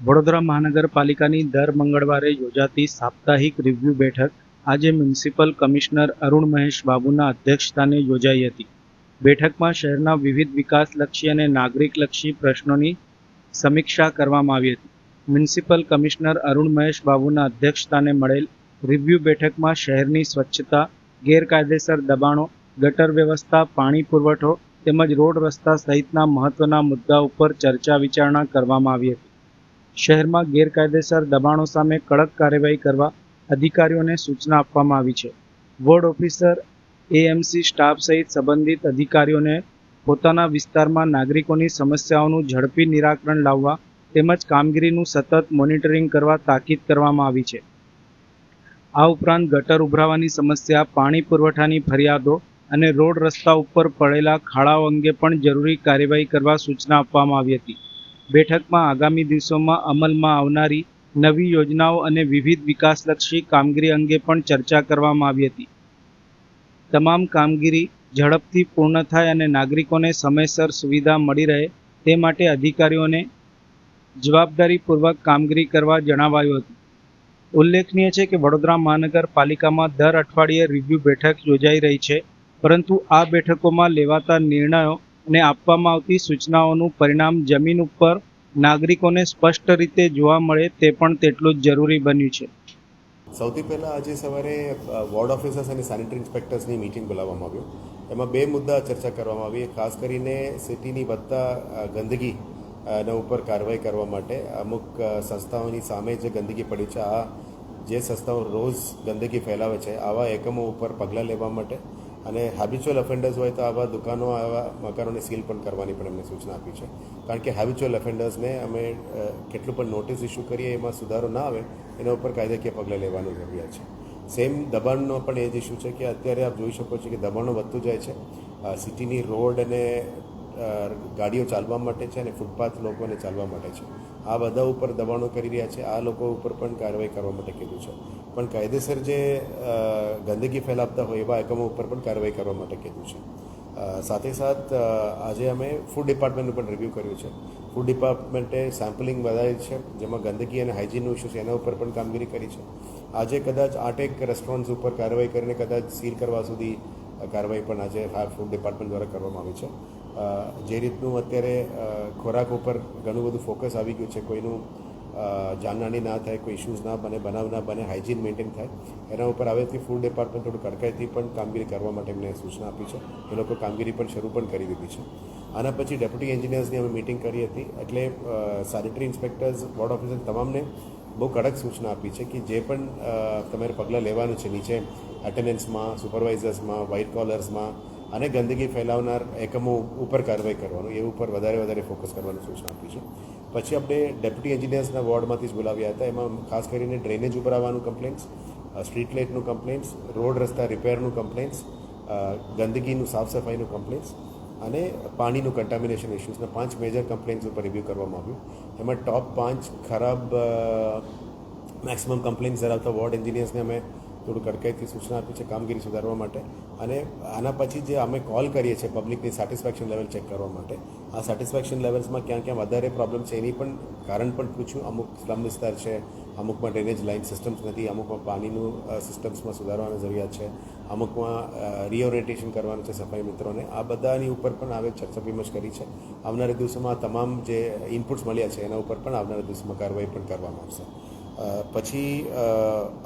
વડોદરા મહાનગરપાલિકાની દર મંગળવારે યોજાતી સાપ્તાહિક રિવ્યૂ બેઠક આજે મ્યુનિસિપલ કમિશનર અરુણ મહેશ બાબુના અધ્યક્ષસ્થાને યોજાઈ હતી. બેઠકમાં શહેરના વિવિધ વિકાસલક્ષી અને નાગરિકલક્ષી પ્રશ્નોની સમીક્ષા કરવામાં આવી હતી. મ્યુનિસિપલ કમિશનર અરુણ મહેશ બાબુના અધ્યક્ષસ્થાને મળેલ રિવ્યૂ બેઠકમાં શહેરની સ્વચ્છતા, ગેરકાયદેસર દબાણો, ગટર વ્યવસ્થા, પાણી પુરવઠો તેમજ રોડ રસ્તા સહિતના મહત્વના મુદ્દા ઉપર ચર્ચા વિચારણા કરવામાં આવી હતી. શહેરમાં ગેરકાયદેસર દબાણો સામે કડક કાર્યવાહી કરવા અધિકારીઓને સૂચના આપવામાં આવી છે. વોર્ડ ઓફિસર, એએમસી સ્ટાફ સહિત સંબંધિત અધિકારીઓને પોતાના વિસ્તારમાં નાગરિકોની સમસ્યાઓનું ઝડપી નિરાકરણ લાવવા તેમજ કામગીરીનું સતત મોનિટરિંગ કરવા તાકીદ કરવામાં આવી છે. આ ઉપરાંત ગટર ઉભરાવાની સમસ્યા, પાણી પુરવઠાની ફરિયાદો અને રોડ રસ્તા ઉપર પડેલા ખાડાઓ અંગે પણ જરૂરી કાર્યવાહી કરવા સૂચના આપવામાં આવી હતી. બેઠકમાં આગામી દિવસોમાં અમલમાં આવનારી નવી યોજનાઓ અને વિવિધ વિકાસલક્ષી કામગીરી અંગે પણ ચર્ચા કરવામાં આવી હતી. તમામ કામગીરી ઝડપથી પૂર્ણ થાય અને નાગરિકોને સમયસર સુવિધા મળી રહે તે માટે અધિકારીઓને જવાબદારીપૂર્વક કામગીરી કરવા જણાવાયું હતું. ઉલ્લેખનીય છે કે વડોદરા મહાનગરપાલિકામાં દર અઠવાડિયે રિવ્યૂ બેઠક યોજાઈ રહી છે, પરંતુ આ બેઠકોમાં લેવાતા નિર્ણયો અને આપવામાં આવતી સૂચનાઓનું પરિણામ જમીન ઉપર નાગરિકોને સ્પષ્ટ રીતે જોવા મળે તે પણ તેટલું જ જરૂરી બન્યું છે. સૌથી પહેલાં આજે સવારે વોર્ડ ઓફિસર્સ અને સેનિટરી ઇન્સ્પેક્ટર્સની મિટિંગ બોલાવવામાં આવ્યું. એમાં બે મુદ્દા ચર્ચા કરવામાં આવી. ખાસ કરીને સિટીની વધતા ગંદગી એના ઉપર કાર્યવાહી કરવા માટે અમુક સંસ્થાઓની સામે જે ગંદકી પડી છે, આ જે સંસ્થાઓ રોજ ગંદકી ફેલાવે છે, આવા એકમો ઉપર પગલાં લેવા માટે અને હેબિચ્યુઅલ ઓફેન્ડર્સ હોય તો આવા દુકાનો, આવા મકાનોને સીલ પણ કરવાની પણ એમને સૂચના આપી છે. કારણ કે હેબિચ્યુઅલ ઓફેન્ડર્સને અમે કેટલું પણ નોટિસ ઇસ્યુ કરીએ એમાં સુધારો ના આવે એના ઉપર કાયદાકીય પગલાં લેવાનું જરૂરિયાત છે. સેમ દબાણનો પણ એ જ ઇસ્યુ છે કે અત્યારે આપ જોઈ શકો છો કે દબાણો વધતું જાય છે. સિટીની રોડ અને ગાડીઓ ચાલવા માટે છે અને ફૂટપાથ લોકોને ચાલવા માટે છે. આ બધા ઉપર દબાણો કરી રહ્યા છે. આ લોકો ઉપર પણ કાર્યવાહી કરવા માટે કીધું છે. પણ કાયદેસર જે ગંદકી ફેલાવતા હોય એવા એકમો ઉપર પણ કાર્યવાહી કરવા માટે કીધું છે. સાથે સાથ આજે અમે ફૂડ ડિપાર્ટમેન્ટનું પણ રિવ્યૂ કર્યું છે. ફૂડ ડિપાર્ટમેન્ટે સેમ્પલિંગ વધારી છે, જેમાં ગંદકી અને હાઇજીનનો ઇસ્યુ છે એના ઉપર પણ કામગીરી કરી છે. આજે કદાચ 8 રેસ્ટોરન્ટ્સ ઉપર કાર્યવાહી કરીને કદાચ સીલ કરવા સુધી કાર્યવાહી પણ આજે ફૂડ ડિપાર્ટમેન્ટ દ્વારા કરવામાં આવી છે. જે રીતનું અત્યારે ખોરાક ઉપર ઘણું બધું ફોકસ આવી ગયું છે, કોઈનું જાનહાની ના થાય, કોઈ ઇસ્યુઝ ના બને, બનાવ ના બને, હાઇજીન મેન્ટેન થાય, એના ઉપર હવેથી ફૂડ ડિપાર્ટમેન્ટ થોડું કડકાઈથી પણ કામગીરી કરવા માટે એમને સૂચના આપી છે. એ લોકો કામગીરી પણ શરૂ પણ કરી દીધી છે. આના પછી ડેપ્યુટી એન્જિનિયર્સની અમે મિટિંગ કરી હતી. એટલે સેનિટરી ઇન્સ્પેક્ટર્સ, વોર્ડ ઓફિસર તમામને બહુ કડક સૂચના આપી છે કે જે પણ તમારે પગલાં લેવાનું છે નીચે એટેન્ડન્સમાં, સુપરવાઇઝર્સમાં, વ્હાઇટ કોલર્સમાં અને ગંદકી ફેલાવનાર એકમો ઉપર કાર્યવાહી કરવાનું, એ ઉપર વધારે ફોકસ કરવાની સૂચના આપી છે. પછી આપણે ડેપ્યુટી એન્જિનિયર્સના વોર્ડમાંથી જ બોલાવ્યા હતા. એમાં ખાસ કરીને ડ્રેનેજ ઉપર આવવાનું કમ્પ્લેન્ટ્સ, સ્ટ્રીટ લાઇટનું કમ્પ્લેન્ટ્સ, રોડ રસ્તા રિપેરનું કમ્પ્લેન્ટ્સ, ગંદકીનું સાફ સફાઈનું કમ્પ્લેન્ટ્સ અને પાણીનું કન્ટામિનેશન ઇસ્યુઝના 5 મેજર કમ્પ્લેન્ટ્સ ઉપર રિવ્યૂ કરવામાં આવ્યું. એમાં ટોપ 5 ખરાબ મેક્સિમમ કમ્પ્લેન્ટ્સ ધરાવતા વોર્ડ એન્જિનિયર્સને અમે થોડું કડકાઈથી સૂચના આપી છે કામગીરી સુધારવા માટે. અને આના પછી જે અમે કોલ કરીએ છીએ પબ્લિકની સેટિસ્ફેક્શન લેવલ ચેક કરવા માટે, આ સેટિસ્ફેક્શન લેવલ્સમાં ક્યાં વધારે પ્રોબ્લેમ છે એની પણ કારણ પણ પૂછ્યું. અમુક સ્લમ વિસ્તાર છે, અમુકમાં ડ્રેનેજ લાઇન સિસ્ટમ્સ નથી, અમુકમાં પાણીનું સિસ્ટમ્સમાં સુધારવાની જરૂરિયાત છે, અમુકમાં રીઓરિએન્ટેશન કરવાનું છે સફાઈ મિત્રોને. આ બધાની ઉપર પણ હવે ચર્ચા વિમર્શ કરી છે. આવનારા દિવસોમાં તમામ જે ઇનપુટ્સ મળ્યા છે એના ઉપર પણ આવનારા દિવસોમાં કાર્યવાહી પણ કરવામાં આવશે. પછી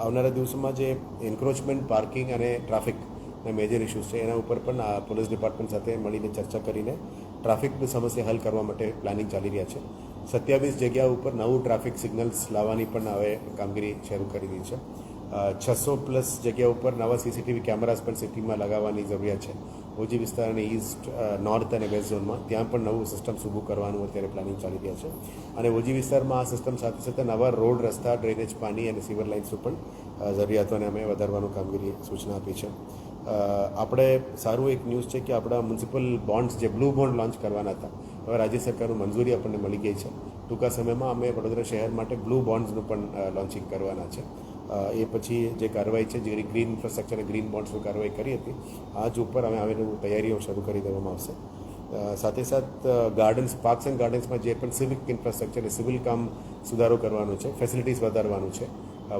આવનારા દિવસોમાં જે એન્ક્રોચમેન્ટ, પાર્કિંગ અને ટ્રાફિકના મેજર ઇસ્યુઝ છે એના ઉપર પણ પોલીસ ડિપાર્ટમેન્ટ સાથે મળીને ચર્ચા કરીને ટ્રાફિકની સમસ્યા હલ કરવા માટે પ્લાનિંગ ચાલી રહ્યા છે. 27 જગ્યા ઉપર નવું ટ્રાફિક સિગ્નલ્સ લાવવાની પણ હવે કામગીરી શરૂ કરી દીધી છે. 600+ જગ્યા ઉપર નવા સીસીટીવી કેમેરાસ પણ સિટીમાં લગાવવાની જરૂરિયાત છે. ઓજી વિસ્તાર અને ઈસ્ટ, નોર્થ અને વેસ્ટ ઝોનમાં ત્યાં પણ નવું સિસ્ટમ્સ ઊભું કરવાનું અત્યારે પ્લાનિંગ ચાલી રહ્યા છે. અને ઓજી વિસ્તારમાં આ સિસ્ટમ સાથે સાથે નવા રોડ, રસ્તા, ડ્રેનેજ, પાણી અને સિવર લાઇન્સનું પણ જરૂરિયાતોને અમે વધારવાનું કામગીરી સૂચના આપી છે. આપણે સારું એક ન્યૂઝ છે કે આપણા મ્યુનિસિપલ બોન્ડ્સ જે બ્લુ બોન્ડ લોન્ચ કરવાના હતા, હવે રાજ્ય સરકારનું મંજૂરી આપણને મળી ગઈ છે. ટૂંકા સમયમાં અમે વડોદરા શહેર માટે બ્લુ બોન્ડ્સનું પણ લોન્ચિંગ કરવાના છે. એ પછી જે કાર્યવાહી છે, જે ગ્રીન ઇન્ફ્રાસ્ટ્રક્ચર અને ગ્રીન બોન્ડ્સની કાર્યવાહી કરી હતી, આજ ઉપર અમે આવેલી તૈયારીઓ શરૂ કરી દેવામાં આવશે. સાથે સાથ ગાર્ડન્સ, પાર્ક્સ એન્ડ ગાર્ડન્સમાં જે પણ સિવિક ઇન્ફ્રાસ્ટ્રક્ચર સિવિલ કામ સુધારો કરવાનું છે, ફેસિલિટીઝ વધારવાનું છે,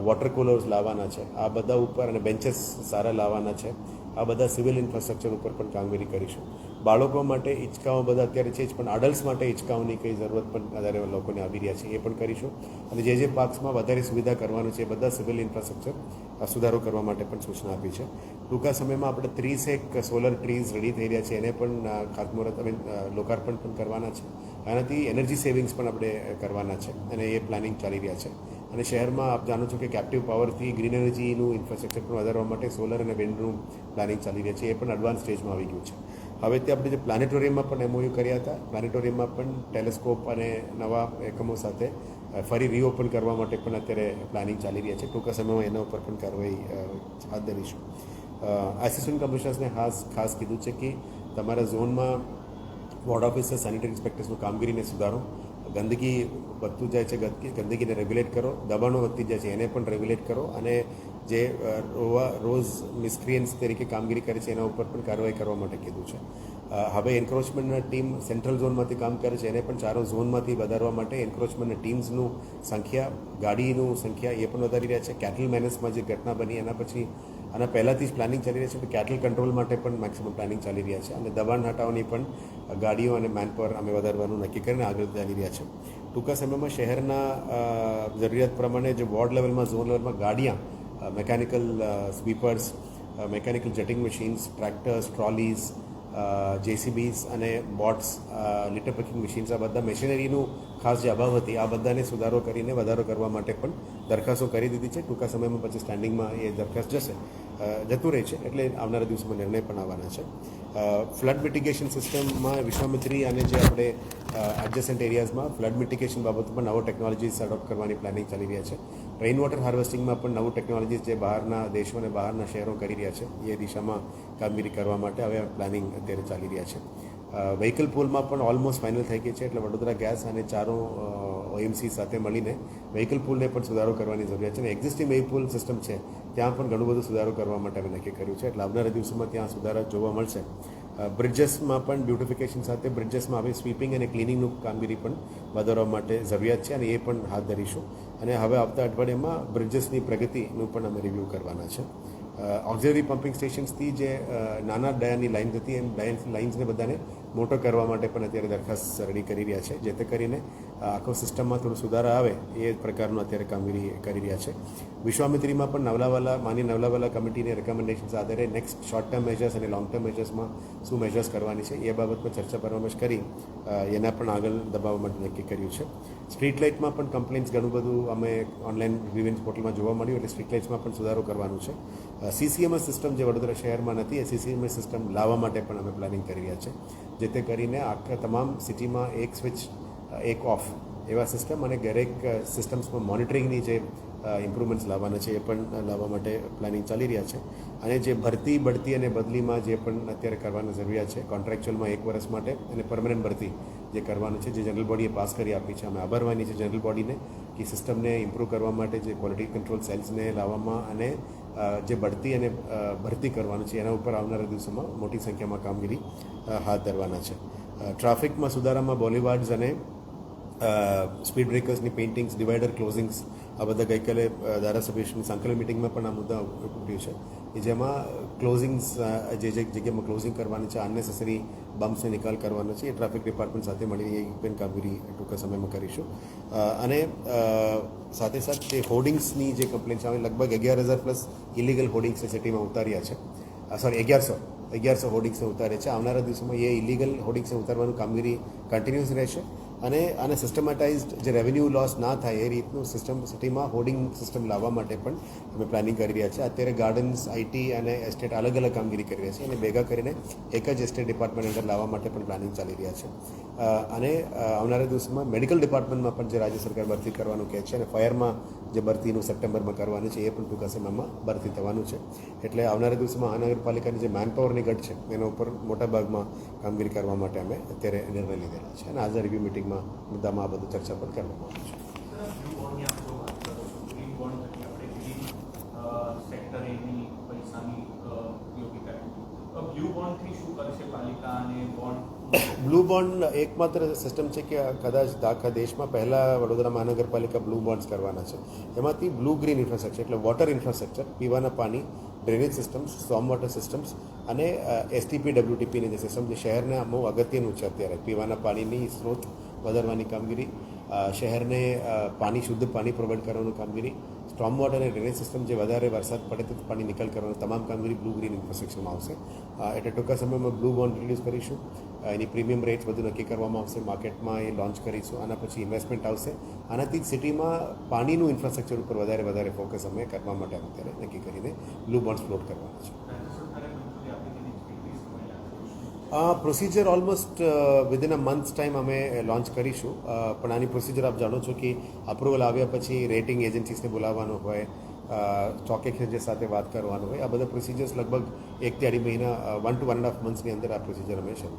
વોટર કુલર્સ લાવવાના છે, આ બધા ઉપર અને બેન્ચીસ સારા લાવવાના છે. આ બધા સિવિલ ઇન્ફ્રાસ્ટ્રક્ચર ઉપર પણ કામગીરી કરીશું. બાળકો માટે હિંચકાઓ બધા અત્યારે છે જ, પણ અડલ્ટ્સ માટે હિંચકાઓની કંઈ જરૂરત પણ વધારે લોકોને આવી રહ્યા છે, એ પણ કરીશું. અને જે પાર્ક્સમાં વધારે સુવિધા કરવાનું છે એ બધા સિવિલ ઇન્ફ્રાસ્ટ્રક્ચર સુધારો કરવા માટે પણ સૂચના આપી છે. ટૂંકા સમયમાં આપણે 30 સોલર ટ્રીઝ રેડી થઈ રહ્યા છે, એને પણ ખાતમુહૂર્ત લોકાર્પણ પણ કરવાના છે. આનાથી એનર્જી સેવિંગ્સ પણ આપણે કરવાના છે અને એ પ્લાનિંગ ચાલી રહ્યા છે. અને શહેરમાં આપ જાણો છો કે કેપ્ટિવ પાવરથી ગ્રીન એનર્જીનું ઇન્ફ્રાસ્ટ્રક્ચર પણ વધારવા માટે સોલર અને વિન્ડનું પ્લાનિંગ ચાલી રહ્યા છે, એ પણ એડવાન્સ સ્ટેજમાં આવી ગયું છે. હવે તે આપણે જે પ્લાનેટોરિયમમાં પણ MOU કર્યા હતા, પ્લાનેટોરિયમમાં પણ ટેલિસ્કોપ અને નવા એકમો સાથે ફરી રીઓપન કરવા માટે પણ અત્યારે પ્લાનિંગ ચાલી રહ્યા છે. ટૂંકા સમયમાં એના ઉપર પણ કાર્યવાહી હાથ ધરીશું. આસિસ્ટન્ટ કમિશનર્સને ખાસ કીધું છે કે તમારા ઝોનમાં વોર્ડ ઓફિસર, સેનિટરી ઇન્સ્પેક્ટર્સનું કામગીરીને સુધારો. ગંદકી વધતું જાય છે, ગંદકીને રેગ્યુલેટ કરો. દબાણો વધતી જાય છે, એને પણ રેગ્યુલેટ કરો. અને જે રોજ મિસક્રિયન્સ તરીકે કામગીરી કરે છે એના ઉપર પણ કાર્યવાહી કરવા માટે કીધું છે. હવે એન્ક્રોચમેન્ટના ટીમ સેન્ટ્રલ ઝોનમાંથી કામ કરે છે, એને પણ 4 ઝોનમાંથી વધારવા માટે એન્ક્રોચમેન્ટના ટીમ્સનું સંખ્યા, ગાડીનું સંખ્યા એ પણ વધારી રહ્યા છે. કેટલ મેનેજમાં જે ઘટના બની એના પછી આના પહેલાંથી જ પ્લાનિંગ ચાલી રહ્યા છે, તો કેટલ કંટ્રોલ માટે પણ મેક્સિમમ પ્લાનિંગ ચાલી રહ્યા છે. અને દબાણ હટાવવાની પણ ગાડીઓ અને મેનપાવર અમે વધારવાનું નક્કી કરીને આગળ ચાલી રહ્યા છે. ટૂંકા સમયમાં શહેરના જરૂરિયાત પ્રમાણે જે વોર્ડ લેવલમાં, ઝોન લેવલમાં ગાડીਆਂ, mechanical sweepers, mechanical jetting machines, tractors, trolleys, JCBs અને બોટ્સ, લિટર પેકિંગ મશીન્સ, આ બધા મશીનરીનું ખાસ જે અભાવ હતી આ બધાને સુધારો કરીને વધારો કરવા માટે પણ દરખાસ્તો કરી દીધી છે. ટૂંકા સમયમાં પછી સ્ટેન્ડિંગમાં એ દરખાસ્ત જતું રહે છે, એટલે આવનારા દિવસોમાં નિર્ણય પણ આવવાના છે. ફ્લડ મિટિગેશન સિસ્ટમમાં વિશ્વામિત્રી અને જે આપણે એડજસન્ટ એરિયાઝમાં ફ્લડ મિટિગેશન બાબતમાં નવો ટેકનોલોજીસ એડોપ્ટ કરવાની પ્લાનિંગ ચાલી રહ્યા છે. રેઇન વોટર હાર્વેસ્ટિંગમાં પણ નવું ટેકનોલોજીસ જે બહારના દેશો અને બહારના શહેરો કરી રહ્યા છે એ દિશામાં કામગીરી કરવા માટે હવે પ્લાનિંગ અત્યારે ચાલી રહ્યા છે. વ્હીકલ પૂલમાં પણ ઓલમોસ્ટ ફાઇનલ થઈ ગઈ છે, એટલે વડોદરા ગેસ અને 4 OMC સાથે મળીને વ્હીકલ પૂલને પણ સુધારો કરવાની જરૂરિયાત છે. અને એક્ઝિસ્ટિંગ વ્હીકલ પૂલ સિસ્ટમ છે ત્યાં પણ ઘણું બધું સુધારો કરવા માટે અમે નક્કી કર્યું છે, એટલે આવનારા દિવસોમાં ત્યાં સુધારા જોવા મળશે. બ્રિજેસમાં પણ બ્યુટિફિકેશન સાથે બ્રિજેસમાં હવે સ્વીપિંગ અને ક્લિનિંગનું કામગીરી પણ વધારવા માટે જરૂરિયાત છે અને એ પણ હાથ ધરીશું. અને હવે આવતા અઠવાડિયામાં બ્રિજેસની પ્રગતિનું પણ અમે રિવ્યૂ કરવાના છે. ઓક્ઝિલરી પમ્પિંગ સ્ટેશન્સથી જે નાના ડાયાની લાઇન હતી એમ લાઇન્સને બધાને મોટો કરવા માટે પણ અત્યારે દરખાસ્ત રેડી કરી રહ્યા છે, જેથી કરીને આખો સિસ્ટમમાં થોડો સુધારા આવે એ પ્રકારનું અત્યારે કામગીરી કરી રહ્યા છે. વિશ્વામિત્રીમાં પણ નવલાવાલા કમિટીની રેકમેન્ડેશન્સ આધારે નેક્સ્ટ શોર્ટ ટર્મ મેજર્સ અને લોંગ ટર્મ મેજર્સમાં શું મેજર્સ કરવાની છે એ બાબતમાં ચર્ચા પરામર્શ કરી એના પણ આગળ દબાવવા માટે નક્કી કર્યું છે. સ્ટ્રીટ લાઇટમાં પણ કમ્પ્લેન્ટ્સ ઘણું બધું અમે ઓનલાઈન ગ્રીવન્સ પોર્ટલમાં જોવા મળ્યું, એટલે સ્ટ્રીટ લાઇટ્સમાં પણ સુધારો કરવાનું છે. CCMS સિસ્ટમ જે વડોદરા શહેરમાં નથી એ CCMS સિસ્ટમ લાવવા માટે પણ અમે પ્લાનિંગ કરી રહ્યા છે, જેથી કરીને આખા તમામ સિટીમાં એક સ્વિચ એક ઓફ એવા સિસ્ટમ અને દરેક સિસ્ટમ્સમાં મોનિટરિંગની જે ઇમ્પ્રુવમેન્ટ્સ લાવવાના છે એ પણ લાવવા માટે પ્લાનિંગ ચાલી રહ્યા છે. અને જે ભરતી, બઢતી અને બદલીમાં જે પણ અત્યારે કરવાની જરૂરિયાત છે, કોન્ટ્રાક્ચ્યુઅલમાં 1 વર્ષ માટે અને પરમનન્ટ ભરતી જે કરવાનું છે, જે જનરલ બોડીએ પાસ કરી આપી છે, અમે આભારવાની છે જનરલ બોડીને કે સિસ્ટમને ઇમ્પ્રૂવ કરવા માટે જે ક્વોલિટી કંટ્રોલ સેલ્સને લાવવામાં અને જે બઢતી અને ભરતી કરવાનું છે એના ઉપર આવનારા દિવસોમાં મોટી સંખ્યામાં કામગીરી હાથ ધરવાના છે. ટ્રાફિકમાં સુધારામાં બોલીવાર્ડ્સ અને સ્પીડ બ્રેકર્સની પેઇન્ટિંગ્સ, ડિવાઈડર ક્લોઝિંગ્સ, આ બધા ગઈકાલે ધારાસભ્યની સંકલન મિટિંગમાં પણ આ મુદ્દા ઉઠ્યું છે કે જેમાં ક્લોઝિંગ્સ, જે જગ્યામાં ક્લોઝિંગ કરવાની છે, અનનેસેસરી બમ્પ્સને નિકાલ કરવાનો છે, એ ટ્રાફિક ડિપાર્ટમેન્ટ સાથે મળીને એ પણ કામગીરી ટૂંકા સમયમાં કરીશું. અને સાથે જે હોર્ડિંગ્સની જે કમ્પ્લેન્ટ્સ આવે, લગભગ 11,000+ ઇલીગલ હોર્ડિંગ્સને સિટીમાં ઉતાર્યા છે. 1100 હોર્ડિંગ્સને ઉતારે છે. આવનારા દિવસોમાં એ ઇલીગલ હોર્ડિંગ્સને ઉતારવાનું કામગીરી કન્ટિન્યુઅસ રહેશે અને આને સિસ્ટમેટાઇઝડ જે રેવન્યુ લોસ ના થાય એ રીતનું સિટીમાં હોર્ડિંગ સિસ્ટમ લાવવા માટે પણ અમે પ્લાનિંગ કરી રહ્યા છીએ. અત્યારે ગાર્ડન્સ, IT અને એસ્ટેટ અલગ કામગીરી કરી રહ્યા છે અને ભેગા કરીને એક જ એસ્ટેટ ડિપાર્ટમેન્ટ અંદર લાવવા માટે પણ પ્લાનિંગ ચાલી રહ્યા છે. અને આવનારા દિવસોમાં મેડિકલ ડિપાર્ટમેન્ટમાં પણ જે રાજ્ય સરકાર ભરતી કરવાનું કહે છે અને ફાયરમાં જે ભરતીનું સપ્ટેમ્બરમાં કરવાનું છે એ પણ ટૂંકા સમયમાં ભરતી થવાનું છે. એટલે આવનારા દિવસોમાં મહાનગરપાલિકાની જે મેનપાવરની ઘટ છે એના ઉપર મોટા ભાગમાં કામગીરી કરવા માટે અમે અત્યારે નિર્ણય લીધેલા છે અને આજે રિવ્યુ મિટિંગમાં મુદ્દામાં આ બધું ચર્ચા પણ કરવામાં આવે છે. વ્યૂ બોન્ડથી શું કરશે પાલિકા અને બોન્ડ બ્લુ બોન્ડ એકમાત્ર સિસ્ટમ છે કે કદાચ આખા દેશમાં પહેલાં વડોદરા મહાનગરપાલિકા બ્લુ બોન્ડ્સ કરવાના છે. એમાંથી બ્લુ ગ્રીન ઇન્ફ્રાસ્ટ્રક્ચર એટલે વોટર ઇન્ફ્રાસ્ટ્રક્ચર, પીવાના પાણી, drainage systems, storm water systems અને એસટીપી ડબ્લ્યુટીપીની જે સિસ્ટમ જે શહેરને બહુ અગત્યનું છે અત્યારે પીવાના પાણીની સ્ત્રોત વધારવાની કામગીરી, શહેરને શુદ્ધ પાણી પ્રોવાઈડ કરવાની કામગીરી, સ્ટોર્મ વોટર અને ડ્રેનેજ સિસ્ટમ જે વધારે વરસાદ પડે તો પાણી નિકાલ કરવાની તમામ કામગીરી બ્લુ ગ્રીન ઇન્ફ્રાસ્ટ્રક્ચરમાં આવશે. એટલે ટૂંકા સમયમાં બ્લુ બોન્ડ રિલીઝ કરીશું, એની પ્રીમિયમ રેટ્સ બધું નક્કી કરવામાં આવશે, માર્કેટમાં એ લોન્ચ કરીશું, આના પછી ઇન્વેસ્ટમેન્ટ આવશે. આનાથી જ સિટીમાં પાણીનું ઇન્ફ્રાસ્ટ્રક્ચર ઉપર વધારે ફોકસ અમે કરવા માટે અત્યારે નક્કી કરીને બ્લુ બોન્ડ્સ ફ્લોટ કરવાના છે. Procedure almost within a months time અમે લોન્ચ કરીશું, પણ આની પ્રોસિજર આપ જાણો છો કે અપ્રુવલ આવ્યા પછી રેટિંગ એજન્સીસને બોલાવવાનું હોય, સ્ટોક એક્સચેન્જીસ સાથે વાત કરવાનું હોય, આ બધા પ્રોસિજર્સ લગભગ 1 થી 2.5 મહિના 1 to 1.5 મંથ્સની અંદર આ પ્રોસિજર અમે શરૂ